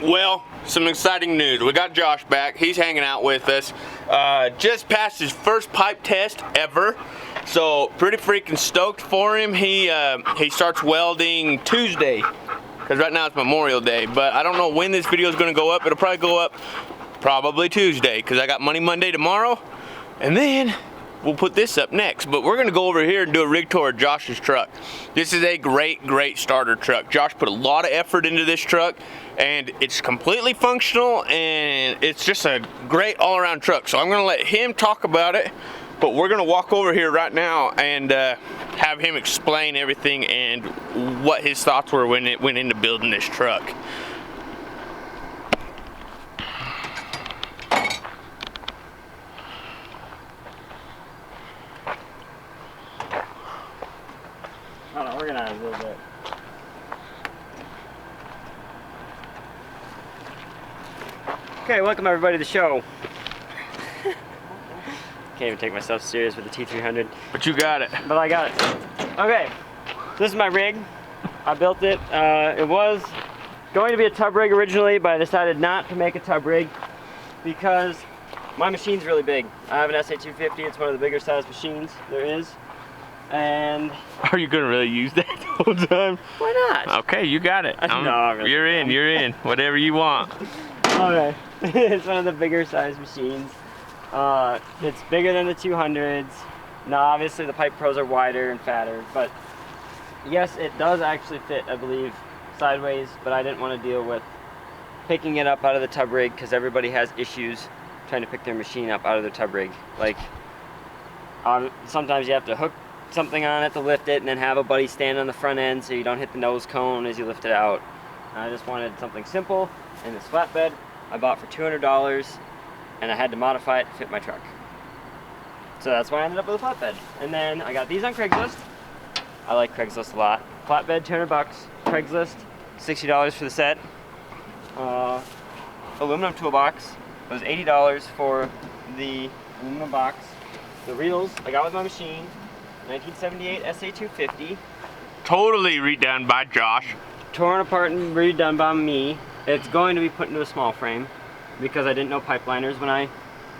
Well, some exciting news. We got Josh back. He's hanging out with us. Just passed his first pipe test ever. So pretty freaking stoked for him. He starts welding Tuesday, because right now it's Memorial Day. But I don't know when this video is going to go up. It'll probably go up probably Tuesday, because I got Money Monday tomorrow. And then we'll put this up next. But we're going to go over here and do a rig tour of Josh's truck. This is a great starter truck. Josh put a lot of effort into this truck, and it's completely functional, and it's just a great all-around truck. So I'm going to let him talk about it, but we're going to walk over here right now and have him explain everything and what his thoughts were when it went into building this truck. I don't know, organize a little bit. Okay, welcome everybody to the show. Can't even take myself serious with the T300. But you got it. But I got it. Okay, this is my rig. I built it. It was going to be a tub rig originally, but I decided not to make a tub rig because my machine's really big. I have an SA250. It's one of the bigger size machines there is. And are you gonna really use that the whole time? Why not? Okay, you got it. No, really you're in. Whatever you want. Okay. It's one of the bigger size machines. It's bigger than the 200s. Now obviously the Pipe Pros are wider and fatter, but yes, it does actually fit, I believe, sideways, but I didn't want to deal with picking it up out of the tub rig because everybody has issues trying to pick their machine up out of their tub rig. Like, sometimes you have to hook something on it to lift it and then have a buddy stand on the front end so you don't hit the nose cone as you lift it out. I just wanted something simple, and this flatbed I bought for $200, and I had to modify it to fit my truck. So that's why I ended up with a flatbed. And then I got these on Craigslist. I like Craigslist a lot. Flatbed, $200. Craigslist, $60 for the set. Aluminum toolbox. It was $80 for the aluminum box. The reels I got with my machine. 1978 SA250. Totally redone by Josh. Torn apart and redone by me. It's going to be put into a small frame because I didn't know pipeliners when I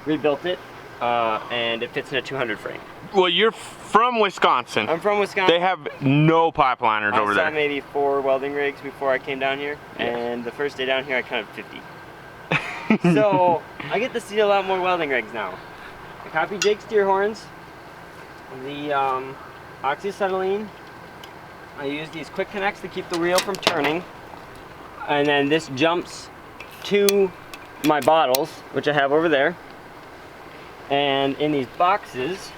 rebuilt it, and it fits in a 200 frame. Well, you're from Wisconsin. I'm from Wisconsin. They have no pipeliners over there. I saw maybe 4 welding rigs before I came down here, and the first day down here I counted 50. So I get to see a lot more welding rigs now. I copied Jake's steer horns, the oxyacetylene. I use these quick connects to keep the reel from turning, and then this jumps to my bottles, which I have over there. And in these boxes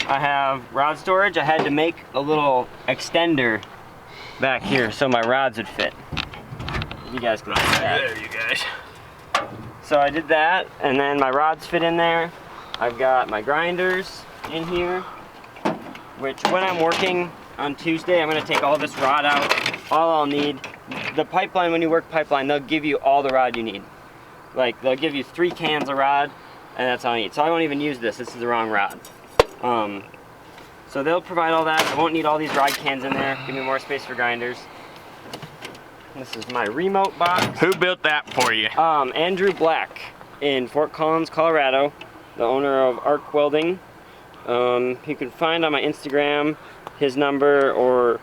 I have rod storage. I had to make a little extender back here so my rods would fit. You guys can see that. There, you guys. So I did that, and then my rods fit in there. I've got my grinders in here, which when I'm working on Tuesday, I'm going to take all this rod out. All I'll need, the pipeline, when you work pipeline, they'll give you all the rod you need. Like, they'll give you 3 cans of rod, and that's all I need. So I won't even use this. This is the wrong rod. So they'll provide all that. I won't need all these rod cans in there. Give me more space for grinders. This is my remote box. Who built that for you? Andrew Black in Fort Collins, Colorado, the owner of Arc Welding. You can find on my Instagram his number, or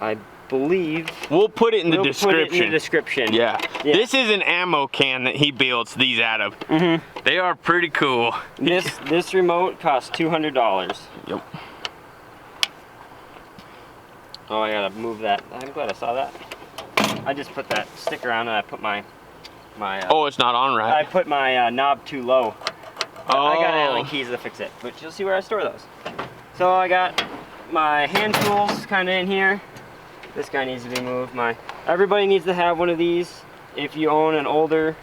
I believe we'll put it in the description. Put it in the description. Yeah. This is an ammo can that he builds these out of. They are pretty cool. This remote costs $200. Yep. Oh, I gotta move that. I'm glad I saw that. I just put that sticker on and I put my oh, it's not on right. I put my knob too low. I got Allen keys to fix it, but you'll see where I store those. So I got my hand tools kind of in here. This guy needs to be moved. Everybody needs to have one of these if you own an older.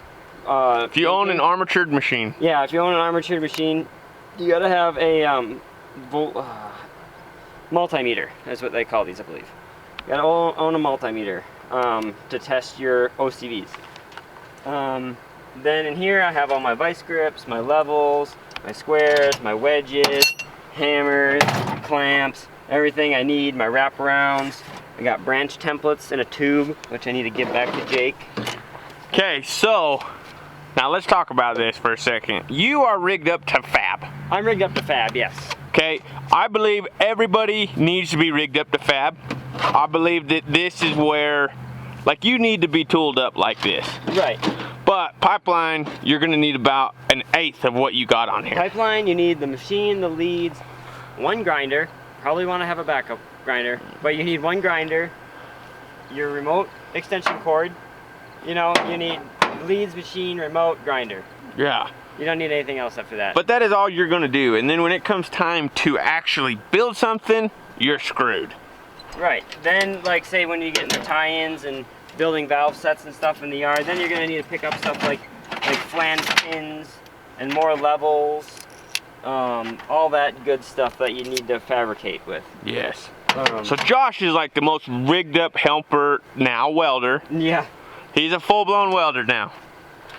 If you own an armatured machine. Yeah, if you own an armatured machine, you gotta have a multimeter. That's what they call these, I believe. You gotta own a multimeter to test your OCVs. Then in here I have all my vice grips, my levels, my squares, my wedges, hammers, clamps, everything I need, my wraparounds. I got branch templates in a tube, which I need to give back to Jake. Okay, so now let's talk about this for a second. You are rigged up to fab. I'm rigged up to fab, yes. Okay, I believe everybody needs to be rigged up to fab. I believe that this is where, like, you need to be tooled up like this. Right. But pipeline, you're gonna need about 1/8 of what you got on here. Pipeline, you need the machine, the leads, one grinder. Probably want to have a backup grinder, but you need one grinder, your remote extension cord. You know, you need leads, machine, remote, grinder. Yeah. You don't need anything else after that. But that is all you're gonna do. And then when it comes time to actually build something, you're screwed. Right. Then, like, say when you get into tie-ins and building valve sets and stuff in the yard, then you're gonna need to pick up stuff like flange pins and more levels, all that good stuff that you need to fabricate with. Yes. So Josh is like the most rigged up helper now, welder. Yeah. He's a full-blown welder now.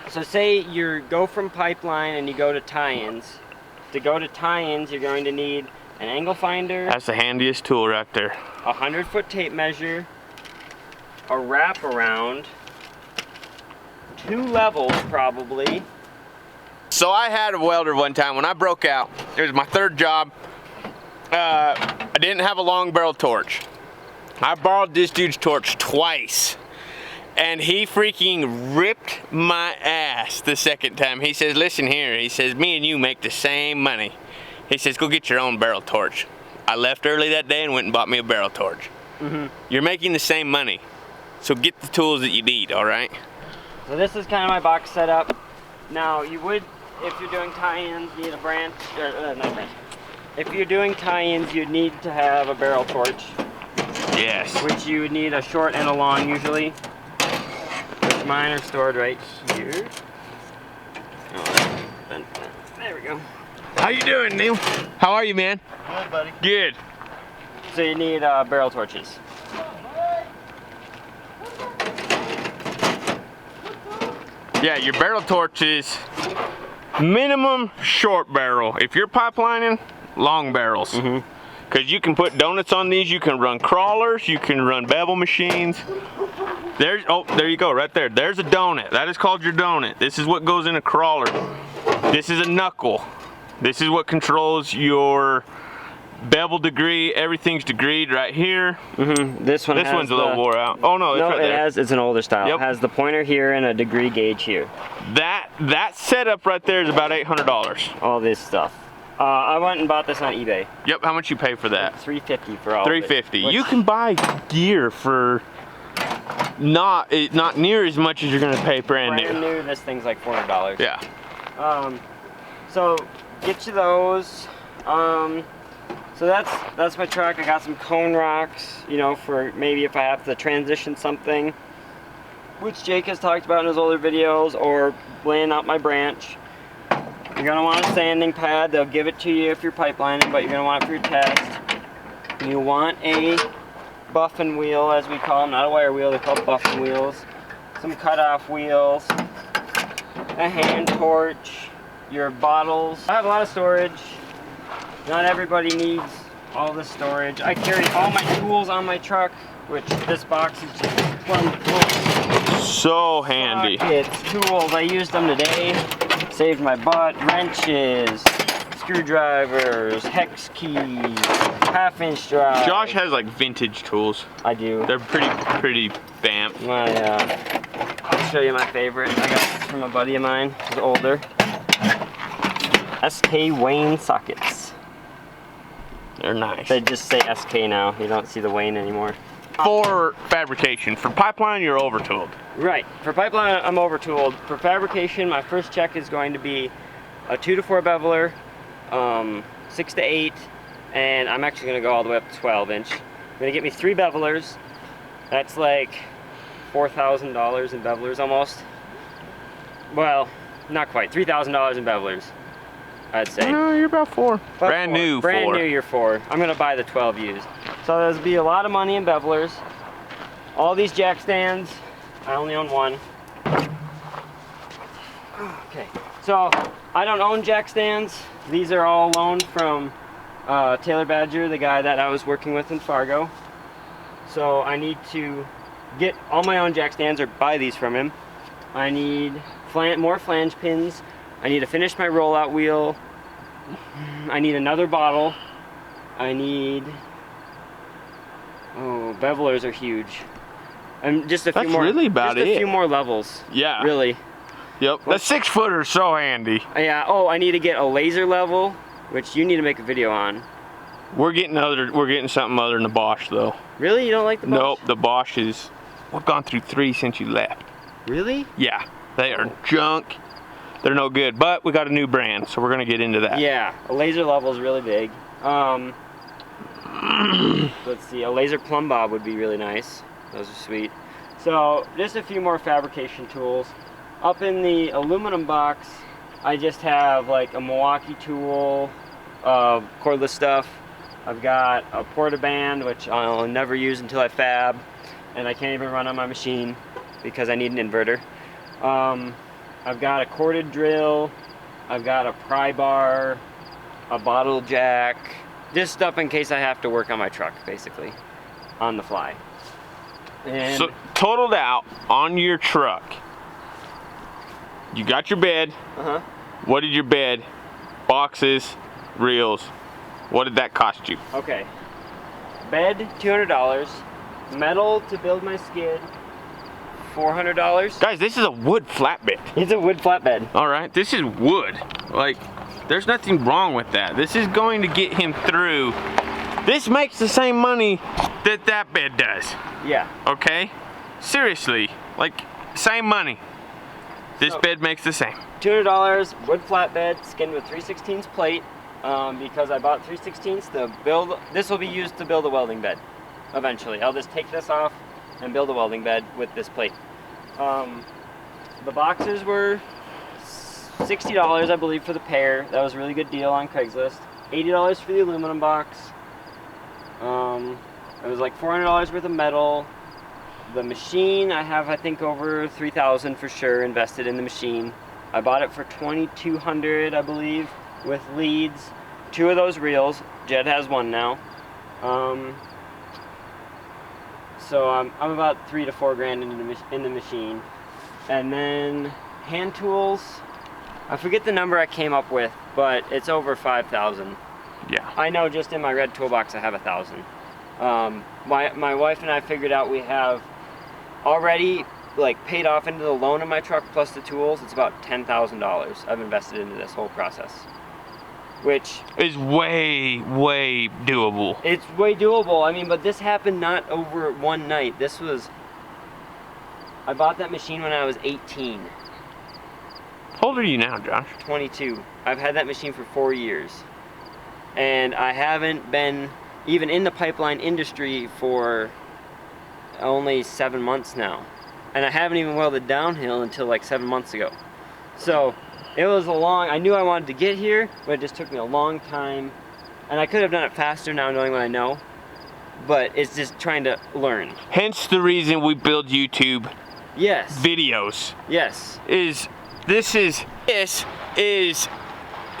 So say you go from pipeline and you go to tie-ins. To go to tie-ins, you're going to need an angle finder. That's the handiest tool right there. A 100-foot tape measure, a wraparound, 2 levels probably. So I had a welder one time when I broke out. It was my 3rd job. I didn't have a long barrel torch. I borrowed this dude's torch twice. And he freaking ripped my ass the 2nd time. He says, listen here. He says, me and you make the same money. He says, go get your own barrel torch. I left early that day and went and bought me a barrel torch. You're making the same money. So get the tools that you need, all right? So this is kind of my box setup. Now you would, if you're doing tie-ins, need a branch, or not branch. If you're doing tie-ins, you'd need to have a barrel torch. Yes. Which you would need a short and a long usually. Which mine are stored right here. Oh, there we go. How you doing, Neil? How are you, man? Good, buddy. Good. So you need barrel torches. Yeah, your barrel torches, minimum short barrel. If you're pipelining, long barrels. Because you can put donuts on these, you can run crawlers, you can run bevel machines. There's, oh, there you go, right there. There's a donut. That is called your donut. This is what goes in a crawler. This is a knuckle. This is what controls your bevel degree. Everything's degreed right here. This one's a little wore out. Oh no, it's right there. It's an older style. Yep. It has the pointer here and a degree gauge here. That setup right there is about $800. All this stuff. I went and bought this on eBay. Yep, how much you pay for that? $350 for all $350. of it. You can buy gear for not near as much as you're gonna pay brand new. Brand new, this thing's like $400. Yeah. So get you those. So that's my truck. I got some cone rocks, you know, for maybe if I have to transition something, which Jake has talked about in his older videos, or laying out my branch. You're gonna want a sanding pad. They'll give it to you if you're pipelining, but you're gonna want it for your test. You want a buffing wheel, as we call them, not a wire wheel, they're called buffing wheels. Some cutoff wheels, a hand torch, your bottles. I have a lot of storage. Not everybody needs all this storage. I carry all my tools on my truck, which this box is just one full. So handy. It's tools. I used them today. Saved my butt. Wrenches, screwdrivers, hex keys, 1/2-inch drive. Josh has like vintage tools. I do. They're pretty vamp. I'll show you my favorite. I got this from a buddy of mine who's older. SK Wayne sockets. They're nice. They just say SK now. You don't see the Wayne anymore. For fabrication, for pipeline, you're over-tooled. Right. For pipeline, I'm over-tooled. For fabrication, my first check is going to be a 2 to 4 beveler, 6 to 8, and I'm actually going to go all the way up to 12-inch. I'm going to get me 3 bevelers. That's like $4,000 in bevelers almost. Well, not quite. $3,000 in bevelers, I'd say. No, you're about 4. Brand new 4. Brand new, you're 4. I'm going to buy the 12 used. So there's be a lot of money in bevelers. All these jack stands, I only own one. Okay, so I don't own jack stands. These are all loaned from Taylor Badger, the guy that I was working with in Fargo. So I need to get all my own jack stands or buy these from him. I need more flange pins. I need to finish my rollout wheel. I need another bottle. I need, bevelers are huge. And just a few more. That's really about it. Just a few more levels. Yeah. Really. Yep. The 6-footer is so handy. Yeah. Oh, I need to get a laser level, which you need to make a video on. We're getting something other than the Bosch though. Really? You don't like the Bosch? Nope. The Bosch is. We've gone through 3 since you left. Really? Yeah. They are junk. They're no good. But we got a new brand, so we're gonna get into that. Yeah. A laser level is really big. Let's see. A laser plumb bob would be really nice. Those are sweet. So just a few more fabrication tools. Up in the aluminum box, I just have like a Milwaukee tool, cordless stuff. I've got a portaband, which I'll never use until I fab, and I can't even run on my machine because I need an inverter. I've got a corded drill. I've got a pry bar, a bottle jack, just stuff in case I have to work on my truck, basically, on the fly. And so totaled out on your truck, you got your bed. What did your bed, boxes, reels, what did that cost you? Okay, bed $200, metal to build my skid $400. Guys, this is a wood flatbed. It's a wood flatbed. All right, this is wood. Like, there's nothing wrong with that. This is going to get him through. This makes the same money that that bed does. Yeah. Okay? Seriously, like, same money. This bed makes the same. $200, wood flatbed, skinned with 3/16 plate, because I bought 3/16 to build. This will be used to build a welding bed, eventually. I'll just take this off and build a welding bed with this plate. The boxes were $60, I believe, for the pair. That was a really good deal on Craigslist. $80 for the aluminum box. It was like $400 worth of metal. The machine, I have, I think, over $3,000 for sure invested in the machine. I bought it for $2,200, I believe, with leads. 2 of those reels. Jed has 1 now. So I'm about $3 to $4 grand in the machine. And then hand tools, I forget the number I came up with, but it's over 5,000. Yeah. I know just in my red toolbox I have 1,000. My wife and I figured out we have already like paid off into the loan of my truck plus the tools. It's about $10,000 I've invested into this whole process, which is way doable. It's way doable. I mean, but this happened not over one night. I bought that machine when I was 18. How old are you now, Josh? 22. I've had that machine for 4 years. And I haven't been even in the pipeline industry for only 7 months now. And I haven't even welded downhill until like 7 months ago. So it was I knew I wanted to get here, but it just took me a long time. And I could have done it faster now knowing what I know. But it's just trying to learn. Hence the reason we build YouTube videos. Yes. This is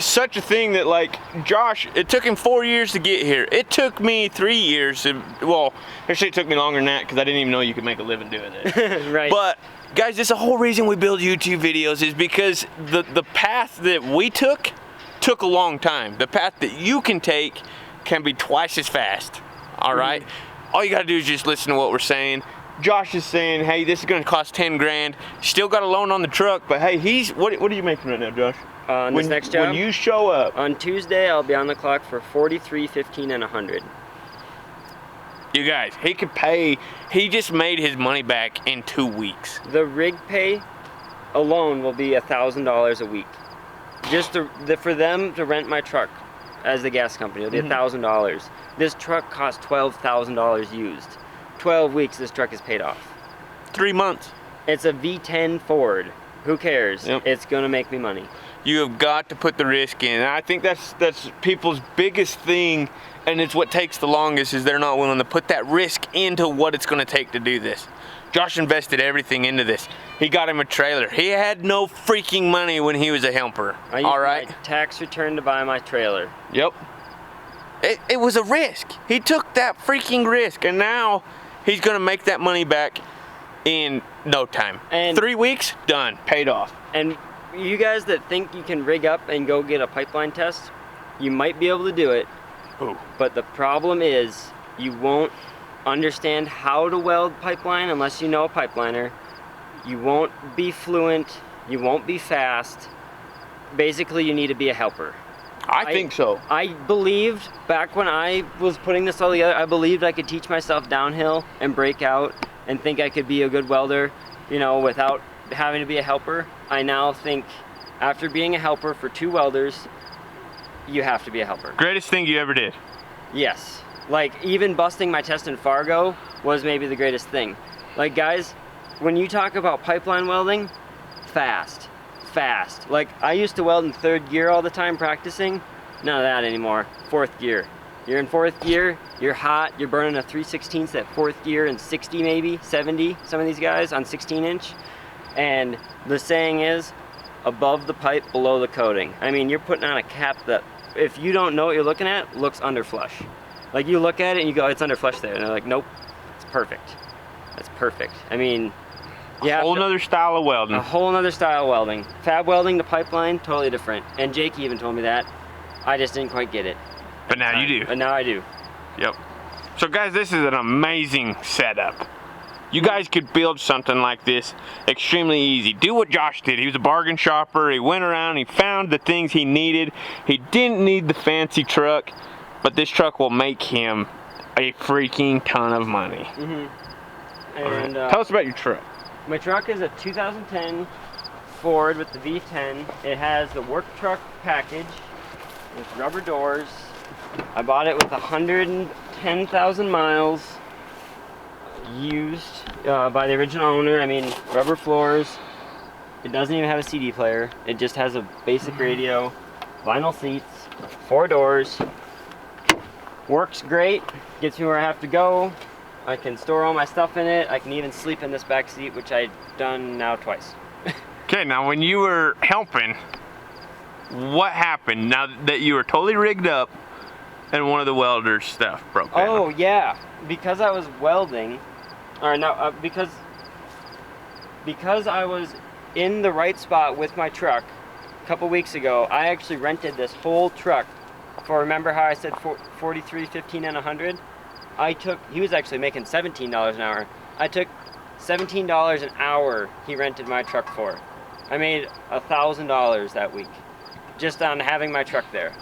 such a thing that, like, Josh, it took him 4 years to get here. It took me 3 years well, actually it took me longer than that because I didn't even know you could make a living doing it. Right. But guys, that's the whole reason we build YouTube videos, is because the path that we took a long time. The path that you can take can be twice as fast. All right? All you gotta do is just listen to what we're saying. Josh is saying, hey, this is gonna cost 10 grand. Still got a loan on the truck, but hey, what are you making right now, Josh? On this next job? When you show up. On Tuesday, I'll be on the clock for 43, 15, and 100. You guys, he just made his money back in 2 weeks. The rig pay alone will be $1,000 a week. Just for them to rent my truck as the gas company, it'll be $1,000. This truck cost $12,000 used. 12 weeks, this truck is paid off. 3 months. It's a V10 Ford. Who cares? Yep. It's gonna make me money. You have got to put the risk in. And I think that's people's biggest thing, and it's what takes the longest, is they're not willing to put that risk into what it's gonna take to do this. Josh invested everything into this. He got him a trailer. He had no freaking money when he was a helper. I used my tax return to buy my trailer. Yep. It was a risk. He took that freaking risk, and now he's gonna make that money back in no time. And 3 weeks, done, paid off. And you guys that think you can rig up and go get a pipeline test, you might be able to do it. Ooh. But the problem is you won't understand how to weld pipeline unless you know a pipeliner. You won't be fluent, you won't be fast. Basically, you need to be a helper. I think so. I believed back when I was putting this all together, I believed I could teach myself downhill and break out and think I could be a good welder, you know, without having to be a helper. I now think after being a helper for 2 welders, you have to be a helper. Greatest thing you ever did. Yes. Like, even busting my test in Fargo was maybe the greatest thing. Like, guys, when you talk about pipeline welding, fast. Like, I used to weld in 3rd gear all the time practicing. None of that anymore. 4th gear. You're in 4th gear, you're hot, you're burning a 3/16 at 4th gear and 60 maybe, 70, some of these guys on 16-inch. And the saying is, above the pipe, below the coating. I mean, you're putting on a cap that, if you don't know what you're looking at, looks underflush. Like, you look at it and you go, it's underflush there. And they're like, nope, it's perfect. That's perfect. I mean, A whole nother style of welding. A whole nother style of welding. Fab welding to pipeline, totally different. And Jake even told me that. I just didn't quite get it. But now you do. But now I do. Yep. So guys, this is an amazing setup. You guys could build something like this extremely easy. Do what Josh did. He was a bargain shopper. He went around, he found the things he needed. He didn't need the fancy truck, but this truck will make him a freaking ton of money. And tell us about your truck. My truck is a 2010 Ford with the V10. It has the work truck package with rubber doors. I bought it with 110,000 miles used by the original owner. I mean, rubber floors. It doesn't even have a CD player. It just has a basic radio, vinyl seats, 4 doors. Works great, gets me where I have to go. I can store all my stuff in it. I can even sleep in this back seat, which I've done now twice. Okay, now when you were helping, what happened now that you were totally rigged up and one of the welder's stuff broke down? Oh yeah, because I was welding, or no, because I was in the right spot with my truck a couple weeks ago. I actually rented this whole truck for, remember how I said 43, 15, and 100? He was actually making $17 an hour. I took $17 an hour he rented my truck for. I made $1,000 that week just on having my truck there.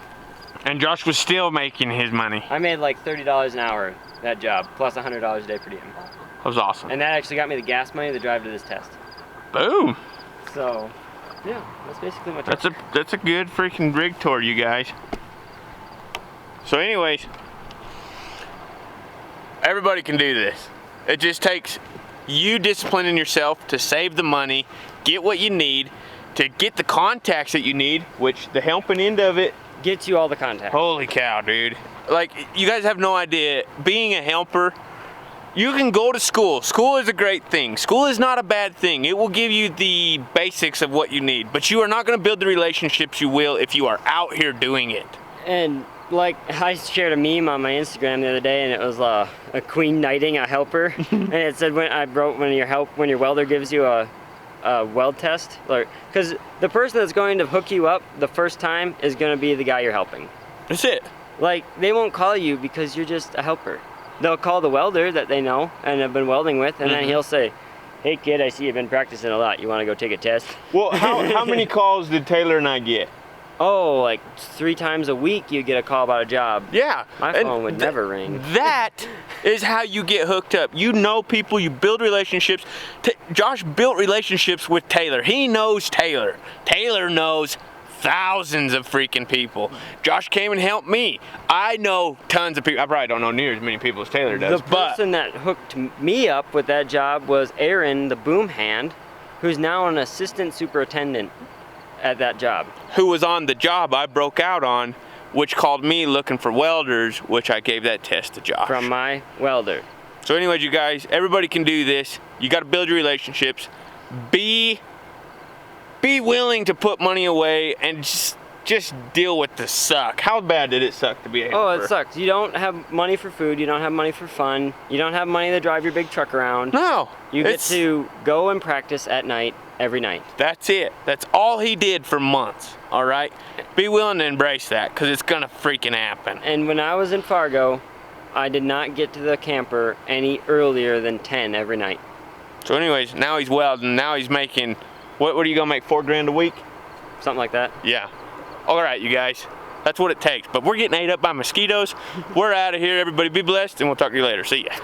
And Josh was still making his money. I made like $30 an hour that job, plus $100 a day per diem. That was awesome. And that actually got me the gas money to drive to this test. Boom. So, yeah, that's basically my truck. That's a good freaking rig tour, you guys. So anyways, everybody can do this. It just takes you disciplining yourself to save the money, get what you need, to get the contacts that you need, which the helping end of it gets you all the contacts. Holy cow, dude. Like, you guys have no idea, being a helper, you can go to school. School is a great thing. School is not a bad thing. It will give you the basics of what you need, but you are not going to build the relationships you will if you are out here doing it. And like, I shared a meme on my Instagram the other day, and it was a queen knighting a helper, and it said when your welder gives you a weld test, because the person that's going to hook you up the first time is going to be the guy you're helping. That's it. Like, they won't call you because you're just a helper. They'll call the welder that they know and have been welding with, and then he'll say, "Hey kid, I see you've been practicing a lot. You want to go take a test?" Well, how many calls did Taylor and I get? Oh, like 3 times a week you get a call about a job. Yeah. My phone would never ring. That is how you get hooked up. You know people, you build relationships. Josh built relationships with Taylor. He knows Taylor. Taylor knows thousands of freaking people. Josh came and helped me. I know tons of people. I probably don't know near as many people as Taylor does. The person that hooked me up with that job was Aaron, the boom hand, who's now an assistant superintendent at that job. Who was on the job I broke out on, which called me looking for welders, which I gave that test to Josh. From my welder. So anyways, you guys, everybody can do this. You got to build your relationships. Be willing to put money away and just just deal with the suck. How bad did it suck to be a Oh, helper? it sucks. You don't have money for food. You don't have money for fun. You don't have money to drive your big truck around. No. You get to go and practice at night, every night. That's it. That's all he did for months, all right? Be willing to embrace that, because it's going to freaking happen. And when I was in Fargo, I did not get to the camper any earlier than 10 every night. So anyways, now he's welding. Now he's making, what are you going to make, $4 grand a week? Something like that. Yeah. All right, you guys. That's what it takes. But we're getting ate up by mosquitoes. We're out of here. Everybody be blessed, and we'll talk to you later. See ya.